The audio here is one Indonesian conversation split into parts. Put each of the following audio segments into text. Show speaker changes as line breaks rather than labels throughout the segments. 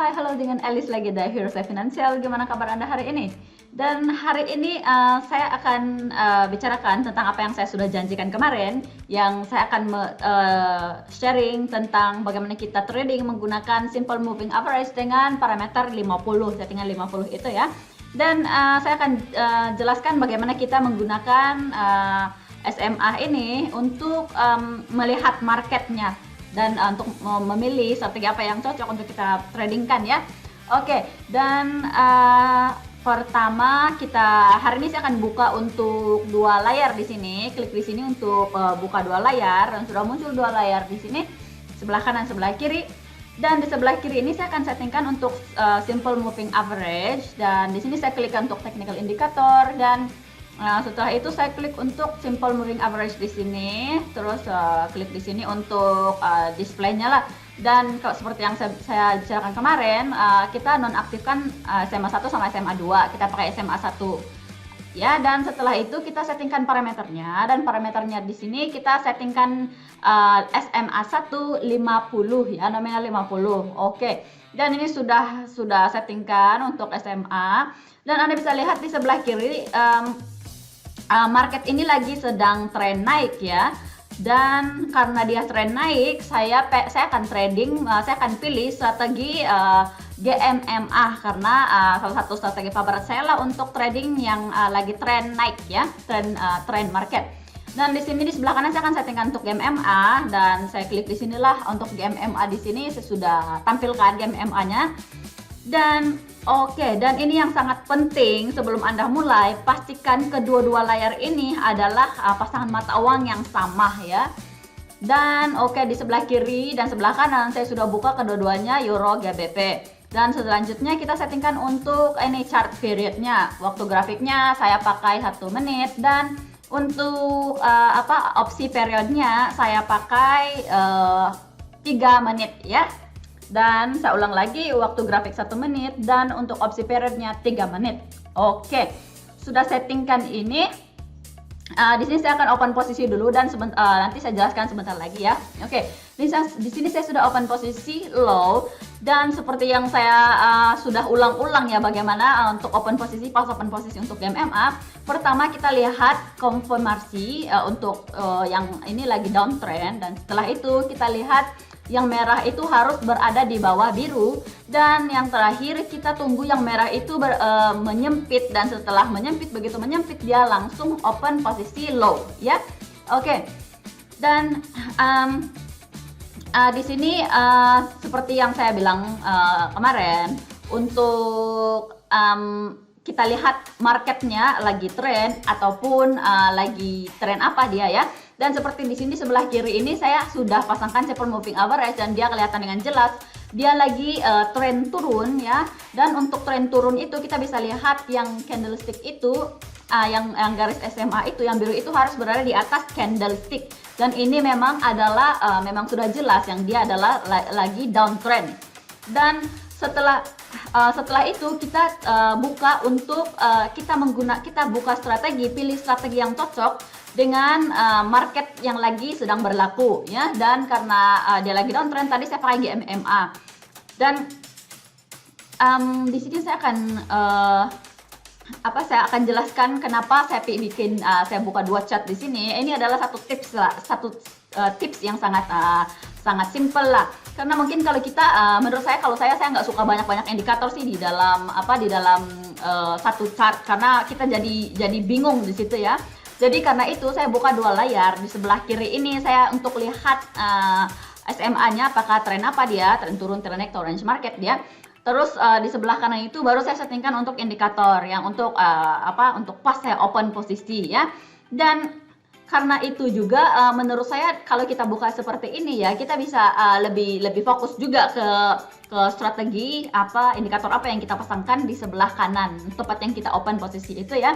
Hai, halo, dengan Alice lagi dari Heroes Financial. Gimana kabar Anda hari ini? Dan hari ini saya akan bicarakan tentang apa yang saya sudah janjikan kemarin, yang saya akan sharing tentang bagaimana kita trading menggunakan simple moving average dengan parameter 50, settingan 50 itu ya. Dan saya akan jelaskan bagaimana kita menggunakan SMA ini untuk melihat marketnya dan untuk memilih strategi apa yang cocok untuk kita tradingkan ya. Oke, dan pertama kita hari ini saya akan buka untuk dua layar di sini. Klik di sini untuk buka dua layar, dan sudah muncul dua layar di sini, sebelah kanan sebelah kiri. Dan di sebelah kiri ini saya akan settingkan untuk simple moving average, dan di sini saya klik untuk technical indicator, dan setelah itu saya klik untuk simple moving average di sini, terus klik di sini untuk displaynya lah. Dan seperti yang saya bicarakan kemarin, kita nonaktifkan SMA 1 sama SMA 2, kita pakai SMA 1 ya. Dan setelah itu kita settingkan parameternya, dan parameternya di sini kita settingkan SMA 1 50 ya, nominal 50. Oke, dan ini sudah settingkan untuk SMA, dan Anda bisa lihat di sebelah kiri market ini lagi sedang tren naik ya. Dan karena dia tren naik, saya akan trading, saya akan pilih strategi GMMA, karena salah satu strategi favorit saya lah untuk trading yang lagi tren naik ya, tren market. Dan di sini di sebelah kanan saya akan settingkan untuk GMMA, dan saya klik di sinilah untuk GMMA. Di sini saya sudah tampilkan GMMA-nya. Dan oke, dan ini yang sangat penting sebelum Anda mulai, pastikan kedua-dua layar ini adalah pasangan mata uang yang sama ya. Dan oke, di sebelah kiri dan sebelah kanan saya sudah buka kedua-duanya Euro GBP. Dan selanjutnya kita settingkan untuk ini chart periodnya, waktu grafiknya saya pakai 1 menit, dan untuk opsi periodnya saya pakai 3 menit ya. Dan saya ulang lagi, waktu grafik 1 menit, dan untuk opsi periodnya 3 menit. Oke, sudah settingkan ini. Di sini saya akan open posisi dulu, dan nanti saya jelaskan sebentar lagi ya. Oke, di sini saya sudah open posisi low, dan seperti yang saya sudah ulang-ulang ya, bagaimana untuk open posisi, pas open posisi untuk GMMA. Pertama kita lihat konfirmasi untuk yang ini lagi downtrend, dan setelah itu kita lihat yang merah itu harus berada di bawah biru, dan yang terakhir kita tunggu yang merah itu menyempit, dan setelah menyempit, begitu menyempit dia langsung open posisi low ya. Oke, dan di sini seperti yang saya bilang kemarin, untuk kita lihat marketnya lagi tren ataupun lagi tren apa dia ya. Dan seperti di sini sebelah kiri ini saya sudah pasangkan simple moving average, dan dia kelihatan dengan jelas dia lagi tren turun ya. Dan untuk tren turun itu kita bisa lihat yang candlestick itu, yang garis SMA itu yang biru itu harus berada di atas candlestick, dan ini memang adalah memang sudah jelas yang dia adalah lagi downtrend. Dan setelah itu kita buka untuk kita buka strategi, pilih strategi yang cocok dengan market yang lagi sedang berlaku ya. Dan karena dia lagi downtrend, tadi saya pakai GMMA. Dan di sini saya akan jelaskan kenapa saya bikin saya buka dua chart di sini. Ini adalah satu tips yang sangat simple lah. Karena mungkin kalau kita menurut saya, kalau saya nggak suka banyak indikator sih di dalam satu chart, karena kita jadi bingung di situ ya. Jadi karena itu saya buka dua layar. Di sebelah kiri ini saya untuk lihat SMA-nya apakah tren apa dia, tren turun, tren naik, orange market dia. Terus di sebelah kanan itu baru saya settingkan untuk indikator yang untuk untuk pas saya open posisi ya. Dan karena itu juga menurut saya kalau kita buka seperti ini ya, kita bisa lebih fokus juga ke strategi indikator apa yang kita pasangkan di sebelah kanan tempat yang kita open posisi itu ya.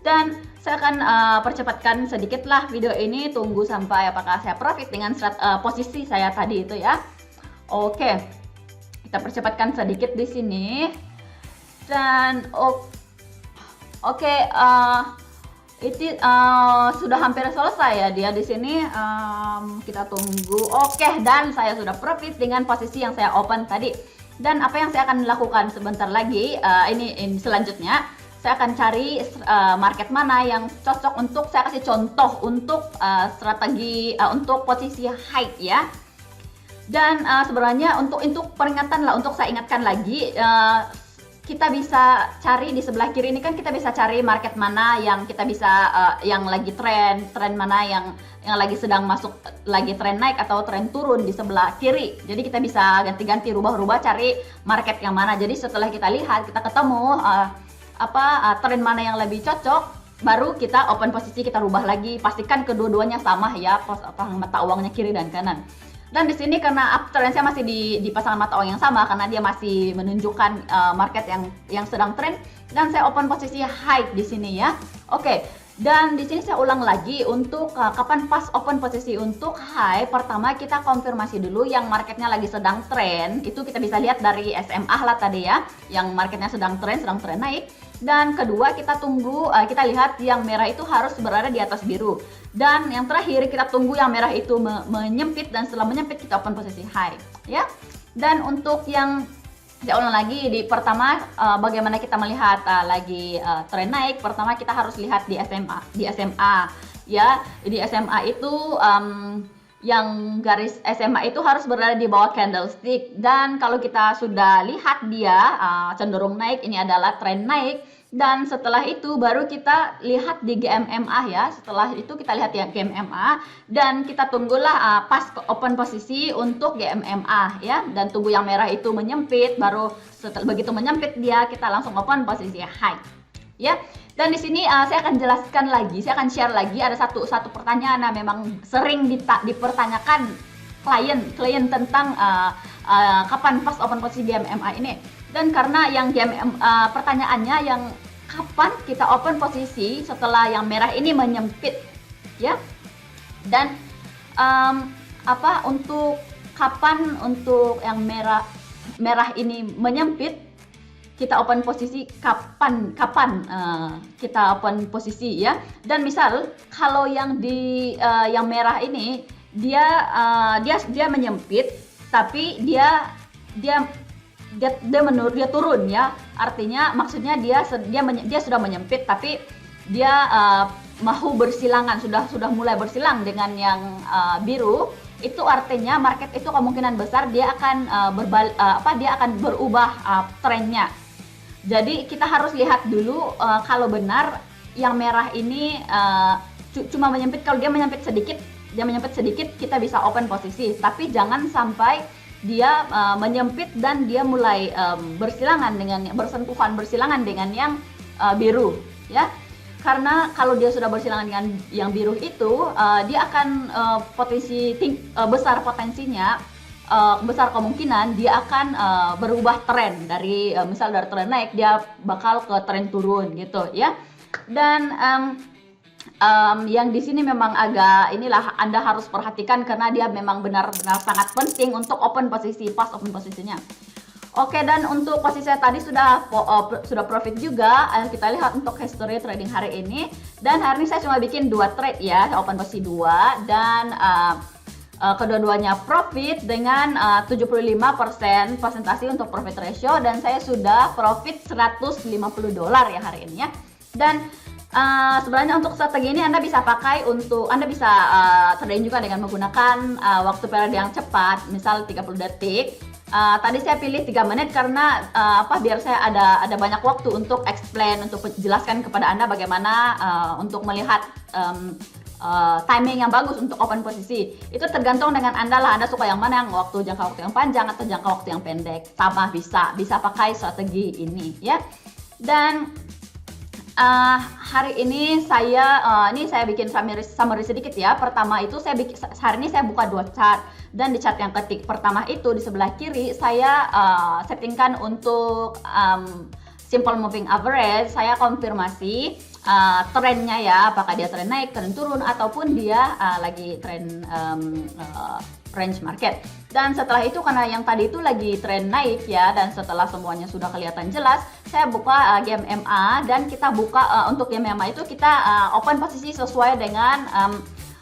Dan saya akan percepatkan sedikit lah video ini, tunggu sampai apakah saya profit dengan posisi saya tadi itu ya. Oke, kita percepatkan sedikit di sini. Dan oke, itu sudah hampir selesai ya dia di sini. Kita tunggu. Oke, dan saya sudah profit dengan posisi yang saya open tadi. Dan apa yang saya akan lakukan sebentar lagi, ini selanjutnya, saya akan cari market mana yang cocok untuk, saya kasih contoh untuk strategi untuk posisi high ya. Dan sebenarnya untuk peringatan lah, untuk saya ingatkan lagi, kita bisa cari di sebelah kiri ini kan, kita bisa cari market mana yang kita bisa yang lagi tren mana yang lagi sedang masuk, lagi tren naik atau tren turun di sebelah kiri. Jadi kita bisa ganti-ganti, rubah-rubah, cari market yang mana. Jadi setelah kita lihat, kita ketemu tren mana yang lebih cocok, baru kita open posisi, kita rubah lagi. Pastikan kedua-duanya sama ya, mata uangnya kiri dan kanan. Dan di sini karena uptrend saya masih di pasangan mata uang yang sama, karena dia masih menunjukkan market yang sedang trend, dan saya open posisi high di sini ya. Oke. Dan di sini saya ulang lagi untuk kapan pas open posisi untuk high. Pertama kita konfirmasi dulu yang marketnya lagi sedang trend. Itu kita bisa lihat dari SMA lah tadi ya, yang marketnya sedang trend naik. Dan kedua kita tunggu, kita lihat yang merah itu harus berada di atas biru. Dan yang terakhir kita tunggu yang merah itu menyempit, dan setelah menyempit kita open posisi high ya. Dan untuk yang saya ulang lagi, di pertama bagaimana kita melihat lagi tren naik. Pertama kita harus lihat di SMA ya. Di SMA itu yang garis SMA itu harus berada di bawah candlestick, dan kalau kita sudah lihat dia cenderung naik, ini adalah tren naik. Dan setelah itu baru kita lihat di GMMA ya. Setelah itu kita lihat ya GMMA, dan kita tunggulah pas open posisi untuk GMMA ya, dan tunggu yang merah itu menyempit, baru begitu menyempit dia kita langsung open posisi high ya. Dan di sini saya akan jelaskan lagi, saya akan share lagi, ada satu pertanyaan yang memang sering dipertanyakan klien tentang kapan pas open posisi GMMA ini. Dan karena yang pertanyaannya yang kapan kita open posisi setelah yang merah ini menyempit ya. Dan untuk kapan untuk yang merah ini menyempit, kita open posisi kapan kita open posisi ya. Dan misal kalau yang yang merah ini dia menyempit, tapi dia turun ya. Artinya maksudnya dia sudah menyempit, tapi dia mau bersilangan, sudah mulai bersilang dengan yang biru. Itu artinya market itu kemungkinan besar dia akan dia akan berubah trennya. Jadi kita harus lihat dulu kalau benar yang merah ini cuma menyempit. Kalau dia menyempit sedikit kita bisa open posisi, tapi jangan sampai dia menyempit dan dia mulai bersilangan dengan yang biru ya. Karena kalau dia sudah bersilangan dengan yang biru itu, dia akan besar potensinya, besar kemungkinan dia akan berubah tren dari misal dari tren naik dia bakal ke tren turun gitu ya. Dan yang di sini memang agak inilah Anda harus perhatikan, karena dia memang benar-benar sangat penting untuk open posisi, pas open posisinya. Oke, dan untuk posisi saya tadi sudah profit juga. Kita lihat untuk history trading hari ini. Dan hari ini saya cuma bikin 2 trade ya, open posisi 2, dan kedua-duanya profit dengan 75% persentase untuk profit ratio, dan saya sudah profit $150 ya hari ini ya. Dan sebenarnya untuk strategi ini Anda bisa pakai Anda bisa trading juga dengan menggunakan waktu periode yang cepat, misal 30 detik. Tadi saya pilih 3 menit karena biar saya ada banyak waktu untuk explain, untuk menjelaskan kepada Anda bagaimana untuk melihat timing yang bagus untuk open posisi. Itu tergantung dengan Anda lah, Anda suka yang mana, yang jangka waktu yang panjang atau jangka waktu yang pendek. Sama bisa pakai strategi ini ya. Dan hari ini saya bikin summary sedikit ya. Pertama itu hari ini saya buka 2 chart, dan di chart yang pertama itu di sebelah kiri saya settingkan untuk simple moving average. Saya konfirmasi trennya ya, apakah dia tren naik, tren turun, ataupun dia lagi tren range market. Dan setelah itu, karena yang tadi itu lagi tren naik ya, dan setelah semuanya sudah kelihatan jelas, saya buka GMMA, dan kita buka untuk GMMA itu kita open posisi sesuai dengan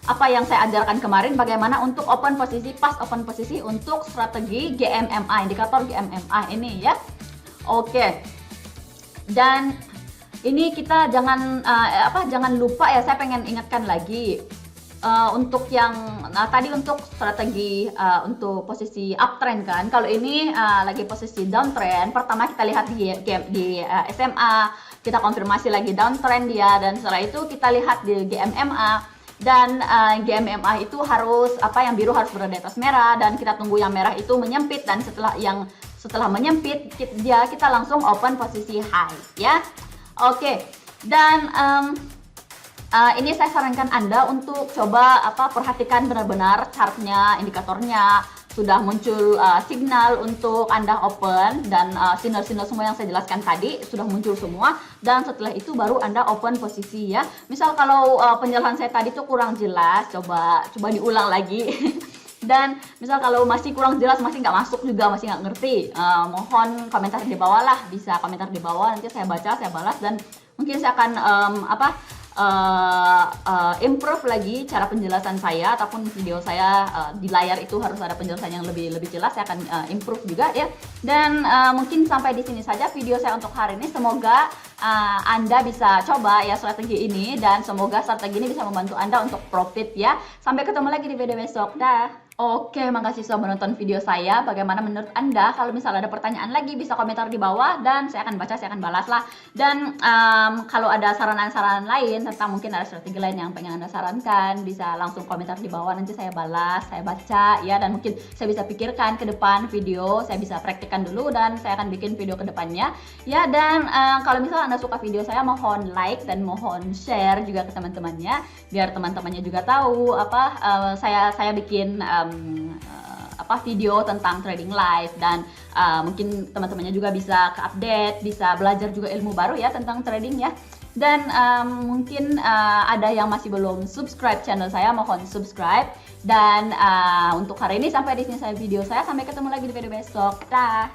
apa yang saya ajarkan kemarin, bagaimana untuk open posisi, pas open posisi untuk strategi GMMA, indikator GMMA ini ya. Oke. Dan ini kita jangan jangan lupa ya, saya pengen ingatkan lagi untuk yang tadi untuk strategi untuk posisi uptrend kan. Kalau ini lagi posisi downtrend, pertama kita lihat di SMA, kita konfirmasi lagi downtrend dia, dan setelah itu kita lihat di GMMA. Dan GMMA itu harus yang biru harus berada di atas merah, dan kita tunggu yang merah itu menyempit, dan setelah menyempit kita langsung open posisi high ya. Oke. Dan ini saya sarankan Anda untuk coba perhatikan benar-benar chartnya, indikatornya. Sudah muncul signal untuk Anda open, dan sinyal-sinyal semua yang saya jelaskan tadi sudah muncul semua, dan setelah itu baru Anda open posisi ya. Misal kalau penjelasan saya tadi tuh kurang jelas, coba diulang lagi. Dan misal kalau masih kurang jelas, masih nggak masuk juga, masih nggak ngerti, mohon komentar di bawah lah, bisa komentar di bawah, nanti saya baca, saya balas, dan mungkin saya akan improve lagi cara penjelasan saya, ataupun video saya di layar itu harus ada penjelasan yang lebih jelas. Saya akan improve juga ya. Dan mungkin sampai di sini saja video saya untuk hari ini. Semoga Anda bisa coba ya strategi ini, dan semoga strategi ini bisa membantu Anda untuk profit ya. Sampai ketemu lagi di video besok. Dah. Oke, makasih sudah menonton video saya. Bagaimana menurut Anda? Kalau misalnya ada pertanyaan lagi, bisa komentar di bawah, dan saya akan baca, saya akan balas lah. Dan kalau ada saran-saran lain tentang mungkin ada strategi lain yang pengen Anda sarankan, bisa langsung komentar di bawah, nanti saya balas, saya baca ya. Dan mungkin saya bisa pikirkan ke depan video, saya bisa praktikkan dulu, dan saya akan bikin video ke depannya ya. Dan kalau misalnya Anda suka video saya, mohon like dan mohon share juga ke teman-temannya, biar teman-temannya juga tahu saya bikin video tentang trading live, dan mungkin teman-temannya juga bisa ke-update, bisa belajar juga ilmu baru ya tentang trading ya. Dan mungkin ada yang masih belum subscribe channel saya, mohon subscribe. Dan untuk hari ini sampai di sini saya video saya, sampai ketemu lagi di video besok. Dah.